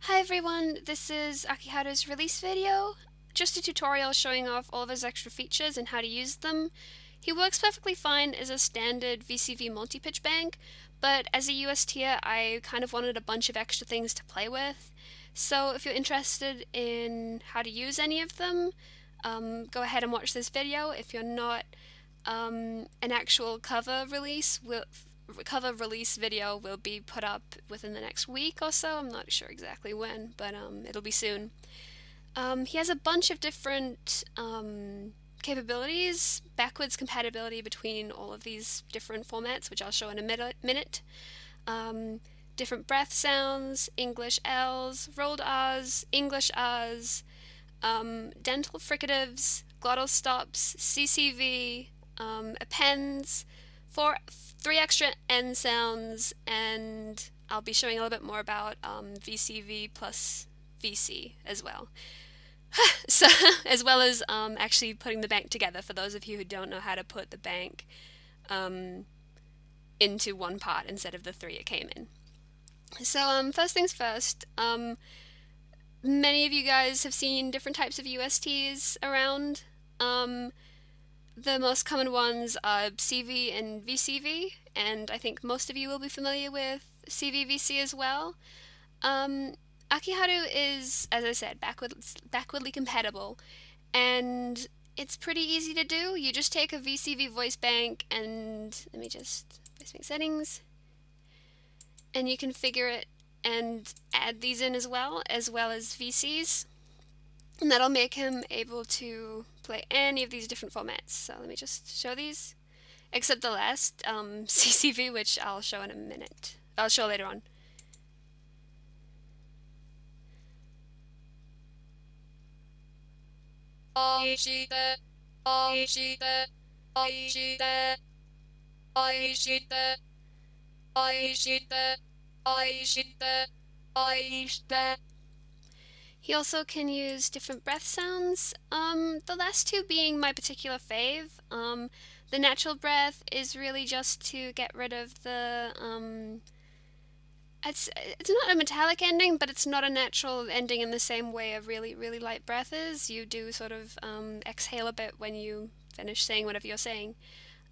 Hi everyone, this is Akiharu's release video. Just a tutorial showing off all of his extra features and how to use them. He works perfectly fine as a standard VCV multi-pitch bank, but as a US tier I kind of wanted a bunch of extra things to play with. So if you're interested in how to use any of them, go ahead and watch this video. If you're not, an actual cover release video will be put up within the next week or so. I'm not sure exactly when, but it'll be soon. He has a bunch of different capabilities, backwards compatibility between all of these different formats, which I'll show in a minute. Different breath sounds, English L's, rolled R's, English R's, dental fricatives, glottal stops, CCV, appends, 3 extra N sounds, and I'll be showing a little bit more about VCV plus VC as well. So, as well as actually putting the bank together for those of you who don't know how to put the bank into one part instead of the 3 it came in. So first things first, many of you guys have seen different types of USTs around. The most common ones are CV and VCV, and I think most of you will be familiar with CVVC as well. Akiharu is, as I said, backwardly compatible, and it's pretty easy to do. You just take a VCV voice bank and, voice bank settings, and you configure it and add these in as well as VCs. And that'll make him able to play any of these different formats. So let me just show these, except the last, CCV, which I'll show in a minute. I'll show later on. He also can use different breath sounds, the last 2 being my particular fave. The natural breath is really just to get rid of the, it's not a metallic ending, but it's not a natural ending in the same way a really, really light breath is. You do sort of exhale a bit when you finish saying whatever you're saying.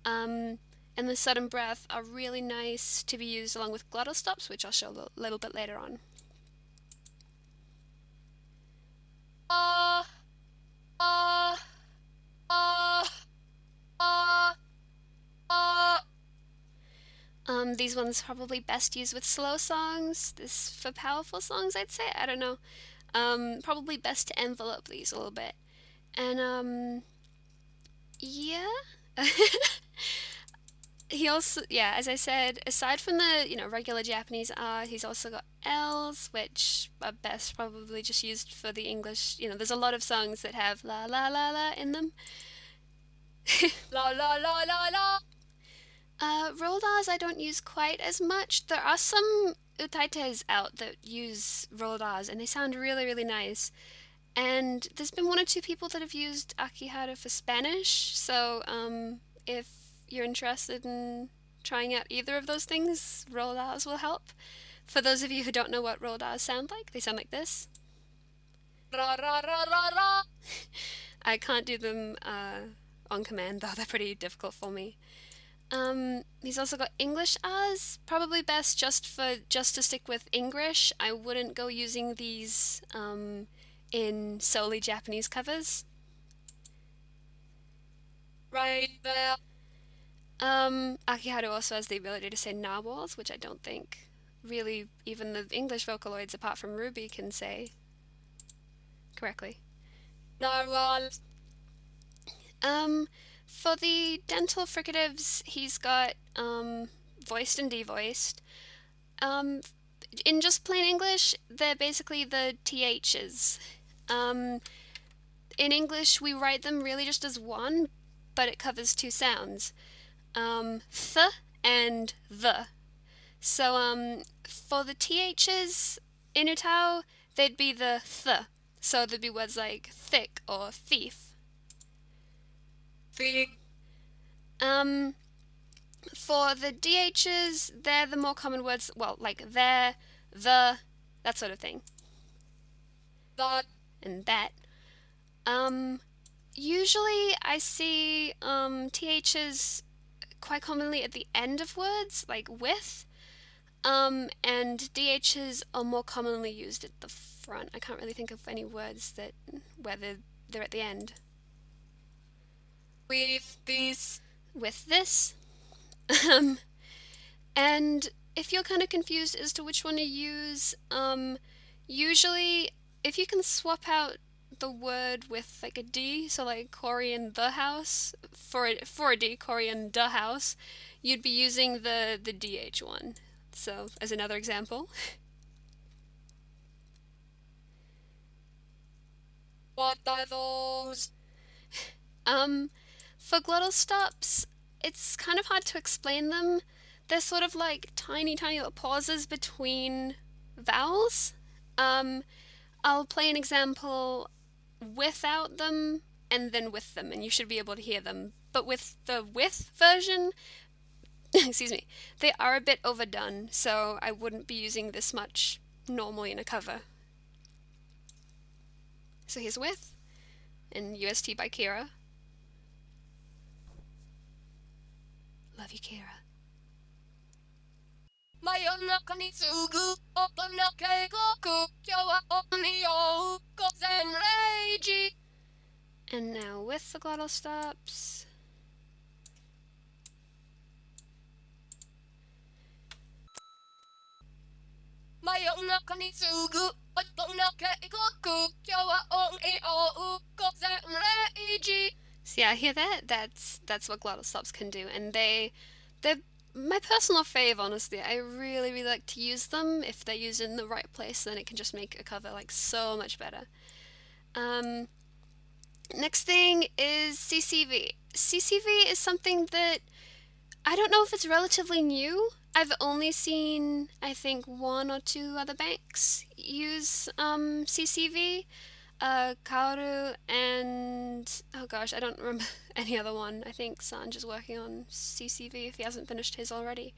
And the sudden breath are really nice to be used along with glottal stops, which I'll show a little bit later on. These ones probably best used with slow songs. This for powerful songs, I'd say. I don't know. Probably best to envelope these a little bit. And yeah. He also, yeah, as I said, aside from the regular Japanese R, he's also got L's, which are best probably just used for the English. There's a lot of songs that have la la la la in them. La la la la la. Rolled R's I don't use quite as much. There are some utaites out that use rolled R's, and they sound really, really nice. And there's been 1 or 2 people that have used Akiharu for Spanish, so if you're interested in trying out either of those things, rolled R's will help. For those of you who don't know what rolled R's sound like, they sound like this. Ra, ra, ra, ra, ra. I can't do them on command, though. They're pretty difficult for me. He's also got English R's, probably best just to stick with English. I wouldn't go using these in solely Japanese covers. Right there. Akiharu also has the ability to say narwhals, which I don't think really even the English Vocaloids apart from Ruby can say correctly. Narwhals. For the dental fricatives, he's got voiced and devoiced. In just plain English, they're basically the THs. In English, we write them really just as one, but it covers 2 sounds. Th and the. So for the THs in Utao, they'd be the th. So there'd be words like thick or thief. Thief. For the DHs, they're the more common words, well, like there, the, that sort of thing. that, and that. Usually I see THs quite commonly at the end of words, like with, and DHs are more commonly used at the front. I can't really think of any words that where they're at the end. with this, With this. And if you're kind of confused as to which one to use, usually if you can swap out the word with like a D, so like Corey in the house, for a D, Corey in the house, you'd be using the DH one. So as another example. what are those? For glottal stops, it's kind of hard to explain them. They're sort of like tiny little pauses between vowels. I'll play an example without them and then with them, and you should be able to hear them. But with the with version, excuse me, they are a bit overdone, so I wouldn't be using this much normally in a cover. So here's with, and UST by Kira. Love you, Kira. 真夜中に次ぐ大人警告今日は鬼よ午前0時 And now with the glottal stops. 真夜中に次ぐ大人警告今日は鬼よ午前0時 So yeah, hear that? That's what glottal stops can do, and they're my personal fave, honestly. I really like to use them. If they're used in the right place, then it can just make a cover like so much better. Next thing is CCV. CCV is something that I don't know if it's relatively new. I've only seen, I think, one or two other banks use CCV. Kaoru and oh gosh, I don't remember any other one. I think Sanj is working on CCV if he hasn't finished his already.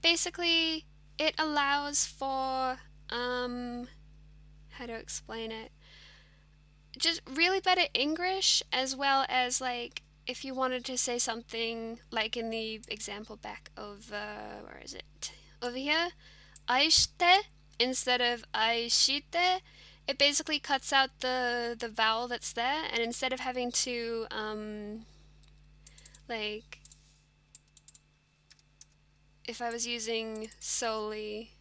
Basically, it allows for how to explain it? Just really better English, as well as like if you wanted to say something like in the example back of where is it? Over here, aishite instead of aishite. It basically cuts out the vowel that's there, and instead of having to like if I was using solely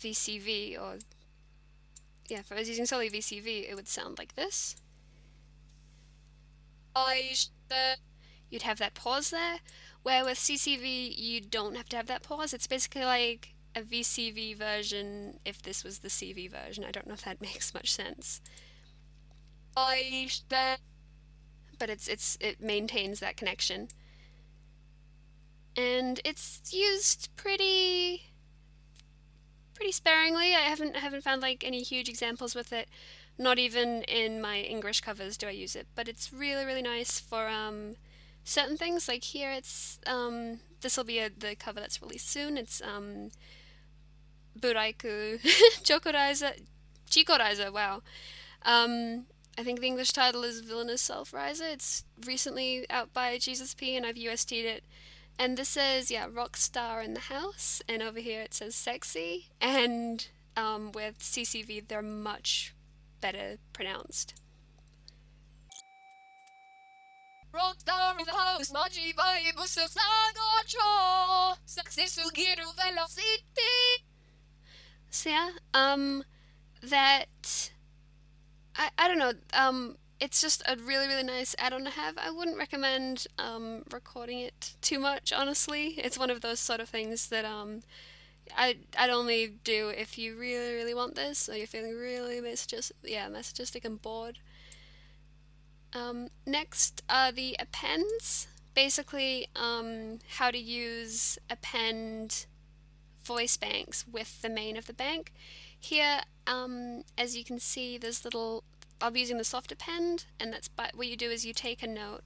VCV, or yeah, if I was using solely VCV, it would sound like this. You'd have that pause there, where with CCV you don't have to have that pause. It's basically like a VCV version if this was the CV version. I don't know if that makes much sense. But it maintains that connection. And it's used pretty sparingly. I haven't found like any huge examples with it. Not even in my English covers do I use it, but it's really nice for certain things. Like here, it's this will be the cover that's released soon. It's Buraiku Chikoraiza. Wow. I think the English title is Villainous Self-Riser. It's recently out by Jesus P, and I've UST'd it. And this says, yeah, rock star in the house, and over here it says sexy. And with CCV, they're much better pronounced. Rock star in the house マジバイブスさごちょセクシーすぎる velocity. So yeah, that I don't know. It's just a really nice add-on to have. I wouldn't recommend recording it too much, honestly. It's one of those sort of things that I'd only do if you really want this, or you're feeling really masochistic and bored. Next are the appends. Basically, how to use append voice banks with the main of the bank. Here, as you can see, there's little. I'll be using the soft append, and that's what you do is you take a note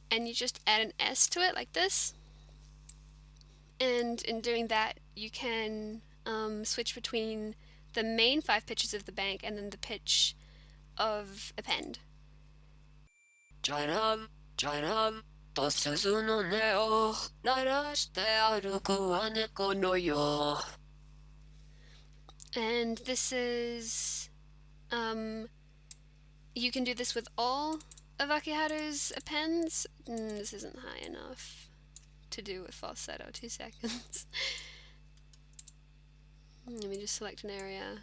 and you just add an S to it like this. And in doing that, you can switch between the main 5 pitches of the bank and then the pitch of append. 자람 자람 버스는 내어 나라시대 아르고 안에 거노요. And this is, you can do this with all of Akiharu's appends. This isn't high enough to do with falsetto. 2 seconds. Let me just select an area.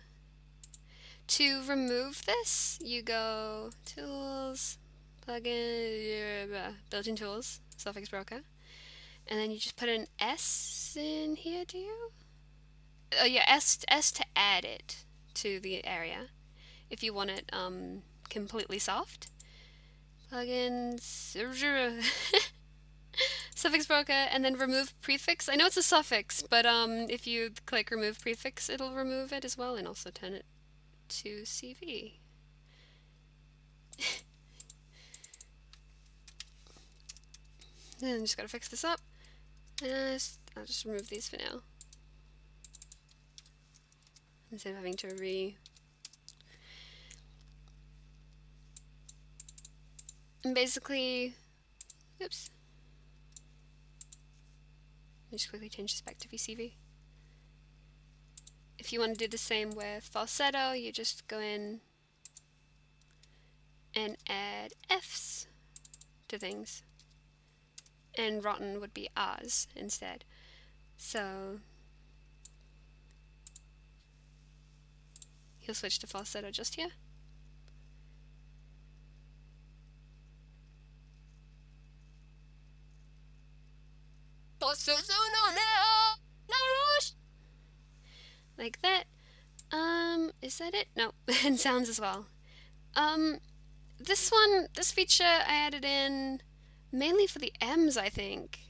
To remove this, you go Tools, Plugin, Built-in Tools, Suffix Broker, and then you just put an S in here, do you? Oh yeah, S to add it to the area if you want it completely soft. Plugins, suffix broker, and then remove prefix. I know it's a suffix, but if you click remove prefix, it'll remove it as well, and also turn it to CV. Then just gotta fix this up. And I'll just remove these for now, instead of having to and basically, oops. Let me just quickly change this back to VCV. If you want to do the same with falsetto, you just go in and add Fs to things. And rotten would be R's instead. So he'll switch to falsetto just here. Like that. Is that it? No, and sounds as well. This feature I added in mainly for the M's, I think.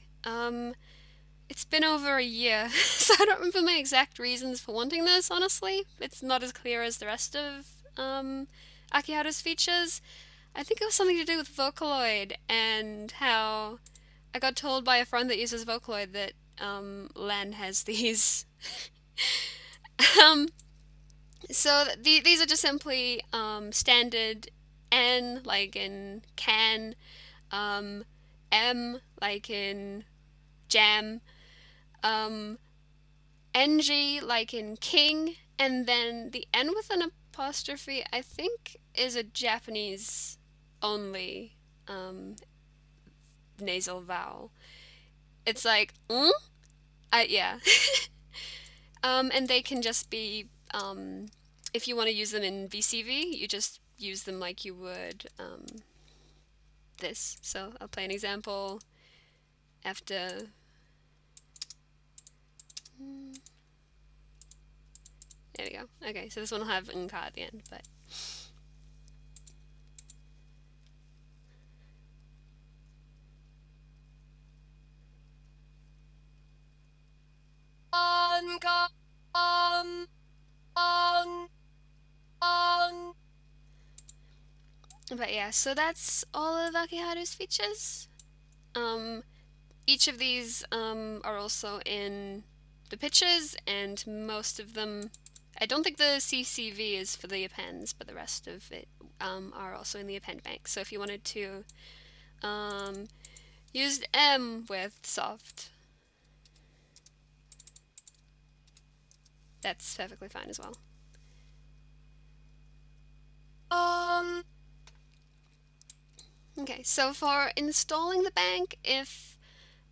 It's been over a year, so I don't remember my exact reasons for wanting this, honestly. It's not as clear as the rest of Akiharu's features. I think it was something to do with Vocaloid, and how I got told by a friend that uses Vocaloid that Len has these. So these are just simply standard N, like in can, M, like in jam, NG, like in king, and then the N with an apostrophe, I think, is a Japanese only nasal vowel. It's like, yeah. And they can just be, if you want to use them in VCV, you just use them like you would this. So I'll play an example after. There we go. Okay, so this one will have nka at the end, but. But yeah, so that's all of Akiharu's features. Each of these are also in the pitches, and most of them, I don't think the CCV is for the appends, but the rest of it are also in the append bank. So if you wanted to use M with soft, that's perfectly fine as well. Okay, so for installing the bank, if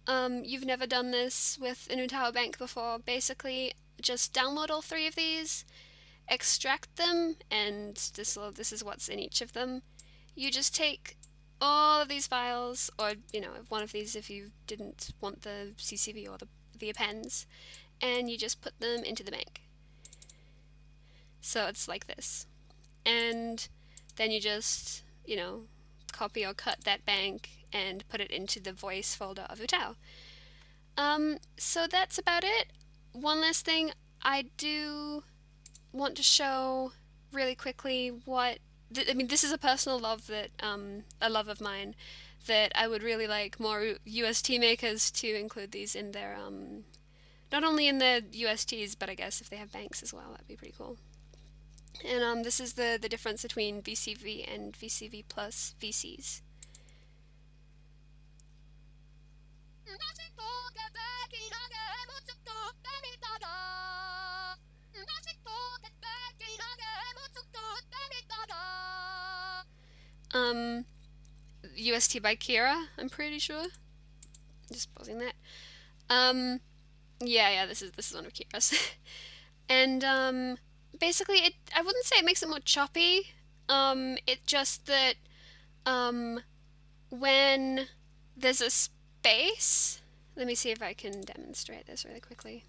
you've never done this with a Utao bank before, basically just download all 3 of these, extract them, and this is what's in each of them. You just take all of these files, or one of these if you didn't want the CCV or the appends, and you just put them into the bank. So it's like this. And then you just, copy or cut that bank and put it into the voice folder of Utao. So that's about it. One last thing, I do want to show really quickly what, this is a personal love that, a love of mine, that I would really like more UST makers to include these in their Not only in the USTs, but I guess if they have banks as well, that'd be pretty cool. And this is the difference between VCV and VCV plus VCs. UST by Kira, I'm pretty sure. Just pausing that. Yeah, this is one of Kira's. And basically I wouldn't say it makes it more choppy. It just that when there's a space, let me see if I can demonstrate this really quickly.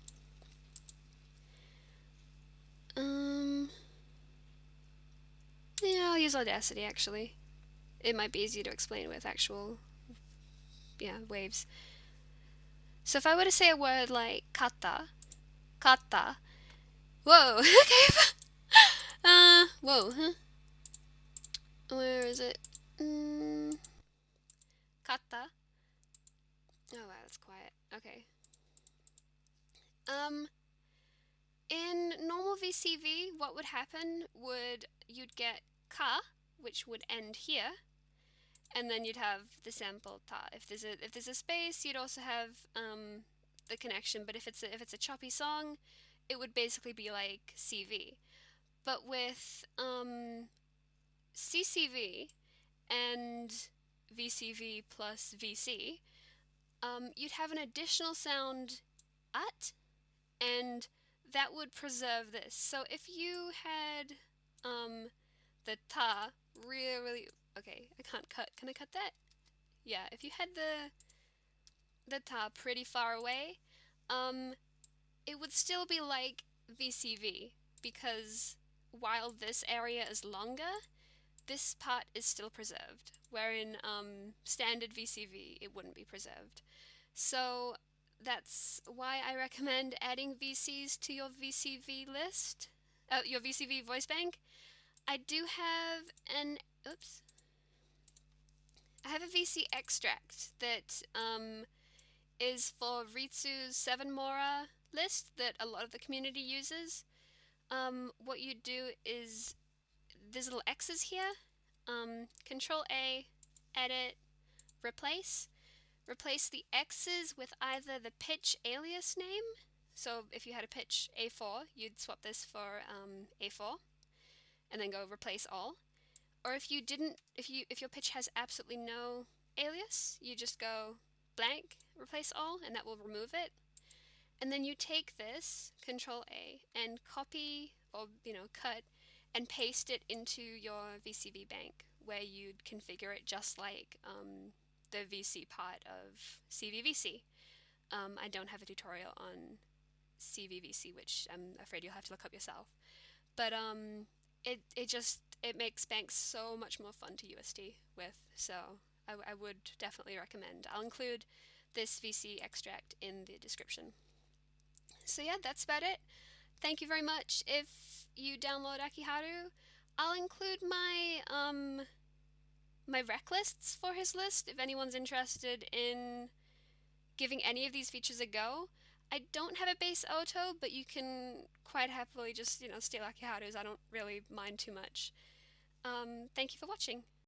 Yeah, I'll use Audacity actually. It might be easier to explain with actual, waves. So if I were to say a word like kata, whoa, okay. Whoa, huh? Where is it? Kata. Oh wow, that's quiet. Okay. In normal VCV, what would happen would you'd get ka, which would end here, and then you'd have the sample ta. If there's a space, you'd also have the connection. But if it's a choppy song, it would basically be like CV. But with CCV and VCV plus VC, you'd have an additional sound at, and that would preserve this. So if you had the ta really okay, I can't cut. Can I cut that? Yeah, if you had the ta pretty far away, it would still be like VCV, because while this area is longer, this part is still preserved, wherein standard VCV, it wouldn't be preserved. So that's why I recommend adding VCs to your VCV list, your VCV voice bank. I do have I have a VC extract that is for Ritsu's 7 Mora list that a lot of the community uses. What you do is there's little X's here. Control A, edit, replace. Replace the X's with either the pitch alias name. So if you had a pitch A4, you'd swap this for A4, and then go replace all. Or if you didn't, if your pitch has absolutely no alias, you just go blank, replace all, and that will remove it. And then you take this, Control A, and copy or cut and paste it into your VCV bank, where you'd configure it just like the VC part of CVVC. I don't have a tutorial on CVVC, which I'm afraid you'll have to look up yourself. But it makes banks so much more fun to UST with, so I would definitely recommend. I'll include this VC extract in the description. So yeah, that's about it. Thank you very much. If you download Akiharu, I'll include my my rec lists for his list if anyone's interested in giving any of these features a go. I don't have a bass auto, but you can quite happily just steal Akiharu's. I don't really mind too much. Thank you for watching.